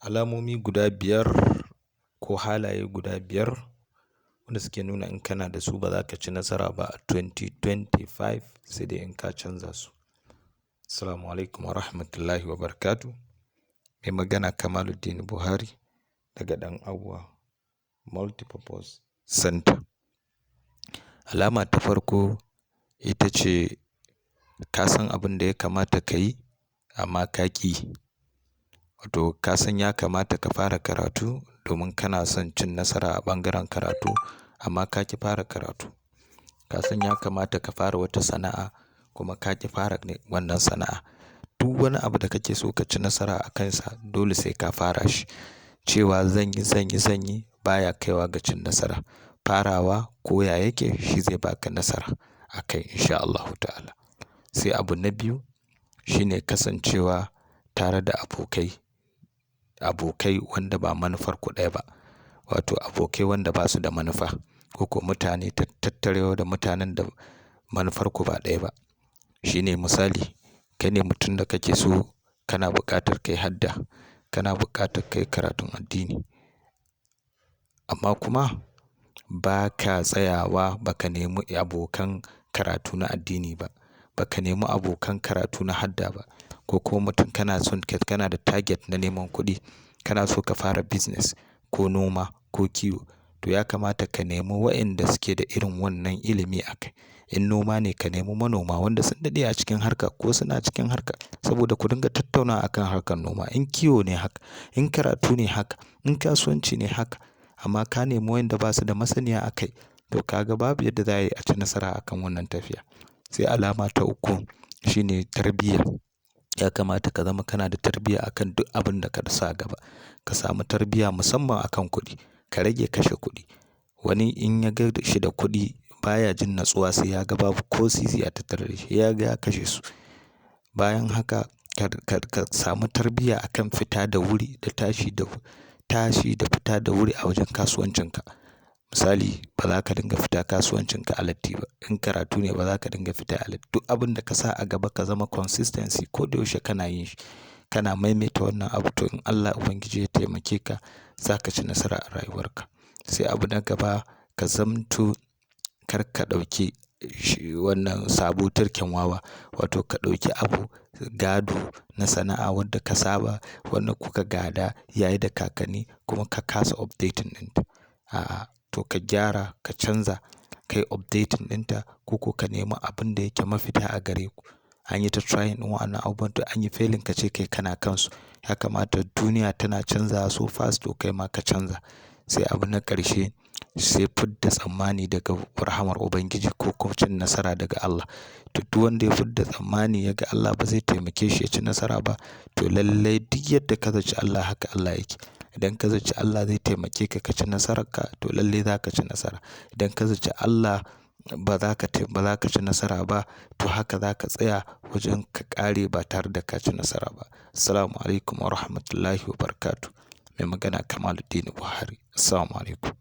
Alamomi guda biyar ko halaye guda biyar wanda suke nuna in kana da su ba za ka ci nasara ba a 2025 sai dai in ka canza su. Assalamu alaikum wa rahmatullahi wa barakatuh. Mai magana Kamaluddin Buhari daga ɗan Abuwa Multipurpose Center. Alama ta farko ita ce ka san abin da ya kamata ka yi amma ka ƙi. Wato ka san ya kamata ka fara karatu domin kana son cin nasara a ɓangaren karatu amma ka ƙi fara karatu. Ka san ya kamata ka fara wata sana'a kuma ka ƙi fara wannan sana'a. Duk wani abu da kake so ka ci nasara a kansa dole sai ka fara shi. Cewa zan yi baya kaiwa ga cin nasara. Farawa ko ya yake shi zai baka nasara a kai insha Allahu ta'ala. Sai abu na biyu shine kasancewa tare da abokai wanda ba manufar ku ɗaya ba. Wato abokai wanda ba su da manufa ko mutane tattarewa da mutanen da manufar ku ba ɗaya ba. Shine misali, kai ne mutum da kake so kana buƙatar kai hadda, kana buƙatar kai karatun addini amma kuma ba ka tsayawa ba ka nemi abokan karatu na addini ba, ba ka nemi abokan karatu na hadda ba ko kuma mutum kana da target na neman kuɗi, kana so ka fara business ko noma ko kiwo to ya kamata ka nemi waɗanda suke da irin wannan ilimi a kai. In noma ne ka nemi manoma wanda sun daɗe a cikin harka ko suna cikin harka saboda ku dinga tattaunawa akan harkar noma. In kiwo ne haka, in karatu ne haka, in kasuwanci ne haka amma ka nemi waɗanda ba su da masaniya a kai to ka ga babu yadda za a yi a ci nasara a kan wannan tafiya. Sai alama ta uku shine tarbiyya. Ya kamata ka zama kana da tarbiyya akan duk abin da ka sa gaba. Ka samu tarbiyya musamman akan kuɗi. Ka rage kashe kuɗi. Wani in ya ga shi da kuɗi baya jin natsuwa sai ya ga babu ko sisi a tattare da shi, ya ga ya kashe su. Bayan haka ka samu tarbiyya akan fita da wuri da tashi da fita da wuri a wajen kasuwancinka. Misali, ba za ka dinga fita kasuwancinka a latti ba. In karatu ne ba za ka dinga fita a latti. Duk abin da ka sa a gaba ka zama consistency ko da yaushe kana yin shi. Kana maimaita wannan abu to in Allah Ubangiji ya taimake ka za ka ci nasara a rayuwarka. Sai abu na gaba ka zamto kar ka ɗauki wannan sabo turken wawa. Wato ka ɗauki abu gado na sana'a wanda ka saba, wanda kuka gada yayi da kakanni kuma ka kasa updating ɗinta. A'a, to ka gyara, ka canza, ka yi updating ɗinta ko ka nemi abin da yake mafita a gare ku. An yi ta trying ɗin wa'annan abubuwan to an yi failing ka ce kai kana kansu. Ya kamata duniya tana canzawa so fast to kai ma ka canza. Sai abu na ƙarshe sai fidda tsammani daga rahamar Ubangiji ko kuma cin nasara daga Allah. To duk wanda ya fidda tsammani ya ga Allah ba zai taimake shi ya ci nasara ba to lallai duk yadda ka zaci Allah haka Allah yake. Idan ka zaci Allah zai taimake ka ci nasararka to lallai za ka ci nasara. Idan ka zaci Allah ba za ka ci nasara ba to haka za ka tsaya wajen ka ƙare ba tare da ka ci nasara ba. Assalamu alaikum wa rahmatullahi wa barakatuh. Mai magana Kamaluddin Buhari. Assalamu alaikum.